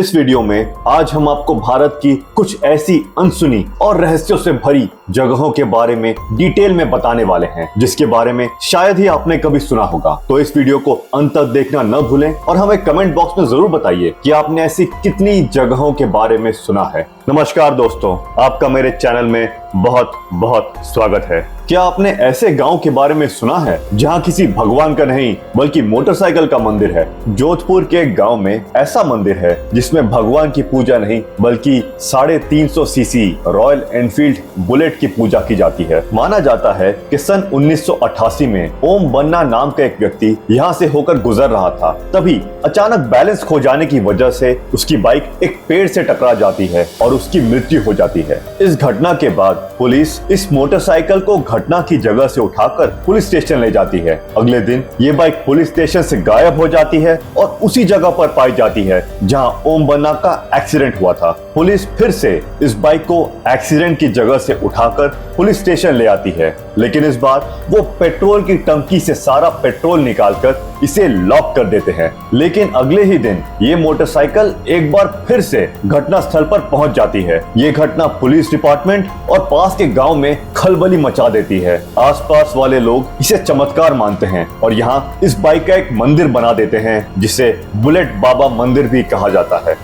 इस वीडियो में आज हम आपको भारत की कुछ ऐसी अनसुनी और रहस्यों से भरी जगहों के बारे में डिटेल में बताने वाले हैं जिसके बारे में शायद ही आपने कभी सुना होगा। तो इस वीडियो को अंत तक देखना न भूलें और हमें कमेंट बॉक्स में जरूर बताइए कि आपने ऐसी कितनी जगहों के बारे में सुना है। नमस्कार दोस्तों, आपका मेरे चैनल में बहुत बहुत स्वागत है। क्या आपने ऐसे गांव के बारे में सुना है जहां किसी भगवान का नहीं बल्कि मोटरसाइकिल का मंदिर है? जोधपुर के एक गांव में ऐसा मंदिर है जिसमें भगवान की पूजा नहीं बल्कि 350 सीसी रॉयल एनफील्ड बुलेट की पूजा की जाती है। माना जाता है कि सन 1988 में ओम बन्ना नाम का एक व्यक्ति यहाँ से होकर गुजर रहा था। तभी अचानक बैलेंस खो जाने की वजह से उसकी बाइक एक पेड़ से टकरा जाती है और उसकी मृत्यु हो जाती है। इस घटना के बाद पुलिस इस मोटरसाइकिल को घटना की जगह से उठाकर पुलिस स्टेशन ले जाती है। अगले दिन ये बाइक पुलिस स्टेशन से गायब हो जाती है और उसी जगह पर पाई जाती है जहां ओम बन्ना का एक्सीडेंट हुआ था। पुलिस फिर से इस बाइक को एक्सीडेंट की जगह से उठाकर पुलिस स्टेशन ले आती है, लेकिन इस बार वो पेट्रोल की टंकी से सारा पेट्रोल निकालकर इसे लॉक कर देते हैं। लेकिन अगले ही दिन ये मोटरसाइकिल एक बार फिर से घटना स्थल पर पहुंच जाती है। ये घटना पुलिस डिपार्टमेंट और पास के गांव में खलबली मचा देती है। आसपास वाले लोग इसे चमत्कार मानते हैं और यहाँ इस बाइक का एक मंदिर बना देते हैं जिसे बुलेट बाबा मंदिर भी कहा जाता है।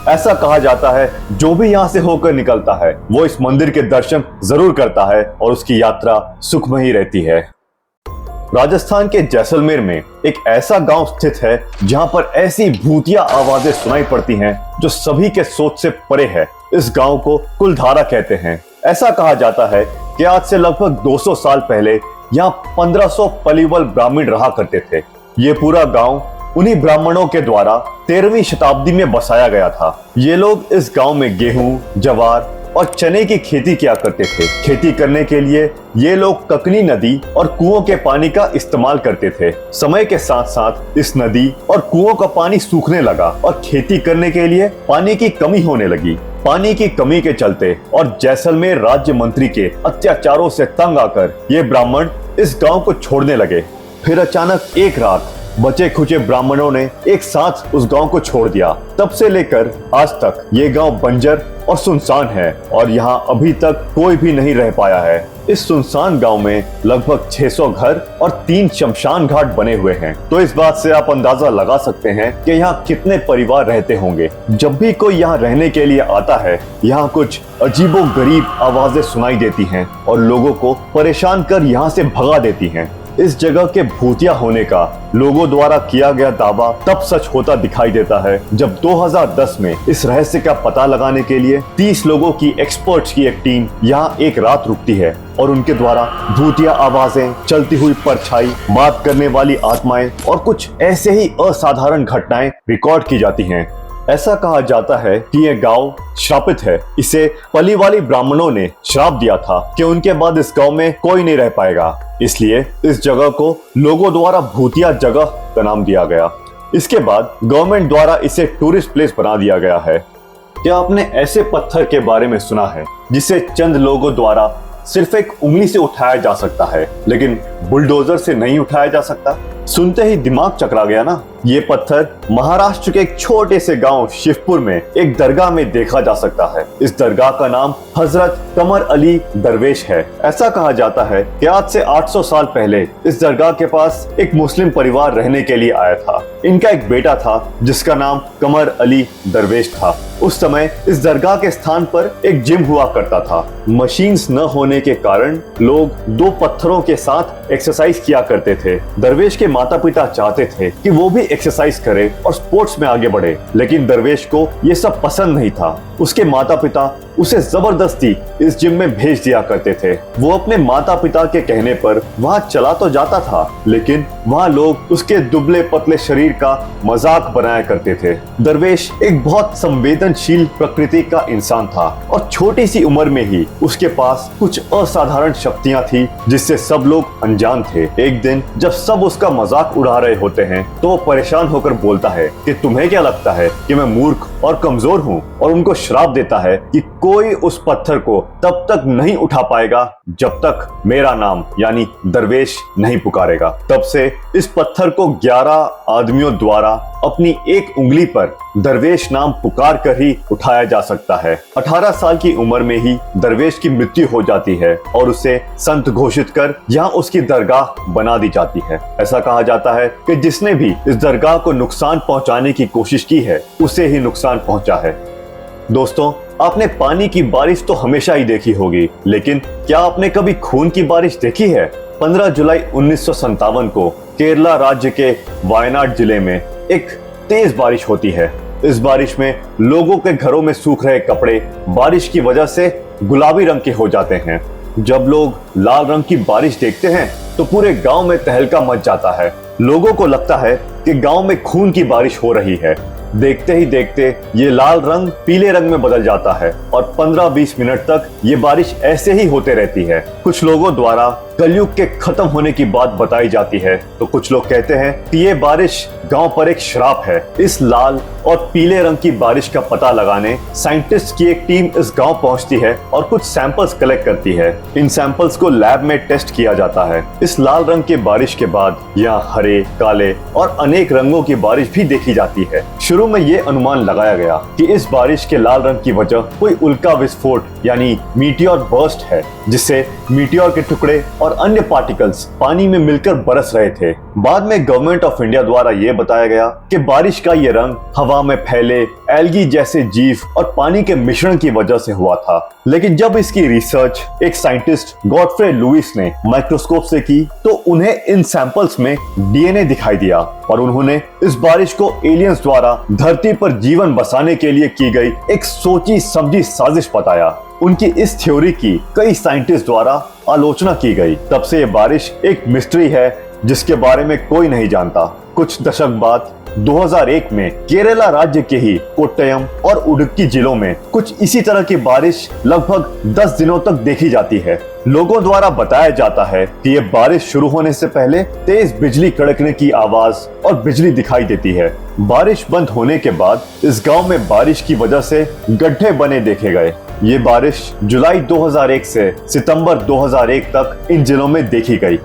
ऐसा कहा जाता है जो भी यहाँ से होकर निकलता है वो इस मंदिर के दर्शन जरूर करता है और उसकी यात्रा सुखमयी रहती है। राजस्थान के जैसलमेर में एक ऐसा गांव स्थित है जहां पर ऐसी भूतिया आवाजें सुनाई पड़ती हैं जो सभी के सोच से परे है। इस गांव को कुलधारा कहते हैं। ऐसा कहा जाता है कि आज से लगभग 200 साल पहले यहाँ 1500 पलीवल ब्राह्मण रहा करते थे। ये पूरा गांव उन्हीं ब्राह्मणों के द्वारा 13वीं शताब्दी में बसाया गया था। ये लोग इस गांव में गेहूं, जवार और चने की खेती किया करते थे। खेती करने के लिए ये लोग ककनी नदी और कुओं के पानी का इस्तेमाल करते थे। समय के साथ साथ इस नदी और कुओं का पानी सूखने लगा और खेती करने के लिए पानी की कमी होने लगी। पानी की कमी के चलते और जैसलमेर राज्य मंत्री के अत्याचारों से तंग आकर ये ब्राह्मण इस गांव को छोड़ने लगे। फिर अचानक एक रात बचे खुचे ब्राह्मणों ने एक साथ उस गांव को छोड़ दिया। तब से लेकर आज तक ये गांव बंजर और सुनसान है और यहाँ अभी तक कोई भी नहीं रह पाया है। इस सुनसान गांव में लगभग 600 घर और 3 शमशान घाट बने हुए हैं। तो इस बात से आप अंदाजा लगा सकते हैं कि यहाँ कितने परिवार रहते होंगे। जब भी कोई यहाँ रहने के लिए आता है यहाँ कुछ अजीबोगरीब आवाजें सुनाई देती हैं और लोगों को परेशान कर यहाँ से भगा देती हैं। इस जगह के भूतिया होने का लोगों द्वारा किया गया दावा तब सच होता दिखाई देता है जब 2010 में इस रहस्य का पता लगाने के लिए 30 लोगों की एक्सपर्ट्स की एक टीम यहाँ एक रात रुकती है और उनके द्वारा भूतिया आवाजें, चलती हुई परछाई, बात करने वाली आत्माएं और कुछ ऐसे ही असाधारण घटनाएं रिकॉर्ड की जाती हैं। ऐसा कहा जाता है कि यह गांव श्रापित है। इसे पलीवाली ब्राह्मणों ने श्राप दिया था कि उनके बाद इस गांव में कोई नहीं रह पाएगा, इसलिए इस जगह को लोगों द्वारा भूतिया जगह का नाम दिया गया। इसके बाद गवर्नमेंट द्वारा इसे टूरिस्ट प्लेस बना दिया गया है। क्या आपने ऐसे पत्थर के बारे में सुना है जिसे चंद लोगों द्वारा सिर्फ एक उंगली से उठाया जा सकता है लेकिन बुलडोजर से नहीं उठाया जा सकता? सुनते ही दिमाग चकरा गया ना। ये पत्थर महाराष्ट्र के एक छोटे से गांव शिवपुर में एक दरगाह में देखा जा सकता है। इस दरगाह का नाम हजरत कमर अली दरवेश है। ऐसा कहा जाता है कि आज से 800 साल पहले इस दरगाह के पास एक मुस्लिम परिवार रहने के लिए आया था। इनका एक बेटा था जिसका नाम कमर अली दरवेश था। उस समय इस दरगाह के स्थान पर एक जिम हुआ करता था। मशीन्स न होने के कारण लोग 2 पत्थरों के साथ एक्सरसाइज किया करते थे। दरवेश के माता पिता चाहते थे कि वो भी एक्सरसाइज करे और स्पोर्ट्स में आगे बढ़े, लेकिन दरवेश को ये सब पसंद नहीं था। उसके माता पिता उसे जबरदस्ती इस जिम में भेज दिया करते थे। वो अपने माता पिता के कहने पर वहाँ चला तो जाता था, लेकिन वहाँ लोग उसके दुबले पतले शरीर का मजाक बनाया करते थे। दरवेश एक बहुत संवेदनशील प्रकृति का इंसान था और छोटी सी उम्र में ही उसके पास कुछ असाधारण शक्तियाँ थी जिससे सब लोग अनजान थे। एक दिन जब सब उसका मजाक उड़ा रहे होते हैं तो वो परेशान होकर बोलता है कि तुम्हें क्या लगता है कि मैं मूर्ख और कमजोर हूँ, और उनको श्राप देता है कि कोई उस पत्थर को तब तक नहीं उठा पाएगा जब तक मेरा नाम यानी दरवेश नहीं पुकारेगा। तब से इस पत्थर को 11 आदमियों द्वारा अपनी एक उंगली पर दरवेश नाम पुकार कर ही उठाया जा सकता है। 18 साल की उम्र में ही दरवेश की मृत्यु हो जाती है और उसे संत घोषित कर यहाँ उसकी दरगाह बना दी जाती है। ऐसा कहा जाता है कि जिसने भी इस दरगाह को नुकसान पहुंचाने की कोशिश की है उसे ही नुकसान पहुंचा है। दोस्तों, आपने पानी की बारिश तो हमेशा ही देखी होगी, लेकिन क्या आपने कभी खून की बारिश देखी है? 15 जुलाई 1957 को केरला राज्य के वायनाड जिले में एक तेज बारिश होती है। इस बारिश में लोगों के घरों में सूख रहे कपड़े बारिश की वजह से गुलाबी रंग के हो जाते हैं। जब लोग लाल रंग की बारिश देखते हैं तो पूरे गांव में तहलका मच जाता है। लोगों को लगता है कि गांव में खून की बारिश हो रही है। देखते ही देखते ये लाल रंग पीले रंग में बदल जाता है और 15-20 मिनट तक ये बारिश ऐसे ही होते रहती है। कुछ लोगों द्वारा कलयुग के खत्म होने की बात बताई जाती है, तो कुछ लोग कहते हैं कि ये बारिश गांव पर एक श्राप है। इस लाल और पीले रंग की बारिश का पता लगाने साइंटिस्ट की एक टीम इस गांव पहुंचती है और कुछ सैंपल्स कलेक्ट करती है। इन सैंपल्स को लैब में टेस्ट किया जाता है। इस लाल रंग के बारिश के बाद यहाँ हरे, काले और अनेक रंगों की बारिश भी देखी जाती है। शुरू में ये अनुमान लगाया गया कि इस बारिश के लाल रंग की वजह कोई उल्का विस्फोट यानी मीटियोर बर्स्ट है, जिससे मीटियोर के टुकड़े और अन्य पार्टिकल्स पानी में मिलकर बरस रहे थे। बाद में गवर्नमेंट ऑफ इंडिया द्वारा यह बताया गया कि बारिश का ये रंग हवा में फैले एल्गी जैसे जीव और पानी के मिश्रण की वजह से हुआ था। लेकिन जब इसकी रिसर्च एक साइंटिस्ट गॉडफ्रे लुईस ने माइक्रोस्कोप से की तो उन्हें इन सैंपल्स में डीएनए दिखाई दिया और उन्होंने इस बारिश को एलियंस द्वारा धरती पर जीवन बसाने के लिए की गई एक सोची समझी साजिश बताया। उनकी इस थ्योरी की कई साइंटिस्ट द्वारा आलोचना की गई। तब से ये बारिश एक मिस्ट्री है जिसके बारे में कोई नहीं जानता। कुछ दशक बाद 2001 में केरला राज्य के ही कोट्टयम और उडुक्की जिलों में कुछ इसी तरह की बारिश लगभग 10 दिनों तक देखी जाती है। लोगों द्वारा बताया जाता है कि ये बारिश शुरू होने से पहले तेज बिजली कड़कने की आवाज और बिजली दिखाई देती है। बारिश बंद होने के बाद इस गांव में बारिश की वजह से गड्ढे बने देखे गए। ये बारिश जुलाई 2001 से सितंबर 2001 तक इन जिलों में देखी गई।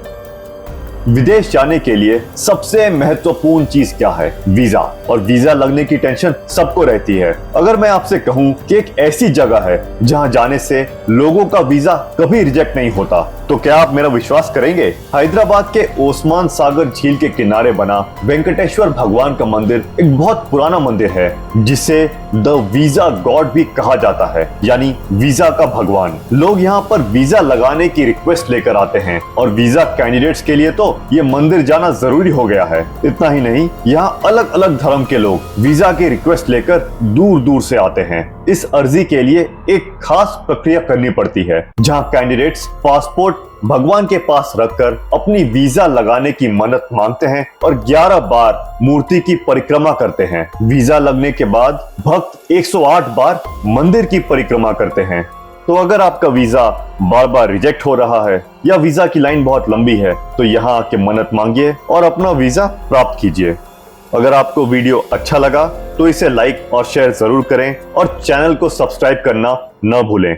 विदेश जाने के लिए सबसे महत्वपूर्ण चीज क्या है? वीजा। और वीजा लगने की टेंशन सबको रहती है। अगर मैं आपसे कहूं कि एक ऐसी जगह है जहां जाने से लोगों का वीजा कभी रिजेक्ट नहीं होता, तो क्या आप मेरा विश्वास करेंगे? हैदराबाद के ओस्मान सागर झील के किनारे बना वेंकटेश्वर भगवान का मंदिर एक बहुत पुराना मंदिर है जिसे द वीजा गॉड भी कहा जाता है, यानी वीजा का भगवान। लोग यहाँ पर वीजा लगाने की रिक्वेस्ट लेकर आते हैं और वीजा कैंडिडेट्स के लिए तो ये मंदिर जाना जरूरी हो गया है। इतना ही नहीं, यहाँ अलग अलग धर्म के लोग वीजा की रिक्वेस्ट लेकर दूर दूर से आते हैं। इस अर्जी के लिए एक खास प्रक्रिया करनी पड़ती है जहाँ कैंडिडेट्स पासपोर्ट भगवान के पास रखकर अपनी वीजा लगाने की मन्नत मांगते हैं और 11 बार मूर्ति की परिक्रमा करते हैं। वीजा लगने के बाद भक्त 108 बार मंदिर की परिक्रमा करते हैं। तो अगर आपका वीजा बार बार रिजेक्ट हो रहा है या वीजा की लाइन बहुत लंबी है तो यहाँ आके मन्नत मांगिए और अपना वीजा प्राप्त कीजिए। अगर आपको वीडियो अच्छा लगा तो इसे लाइक और शेयर जरूर करें और चैनल को सब्सक्राइब करना न भूलें।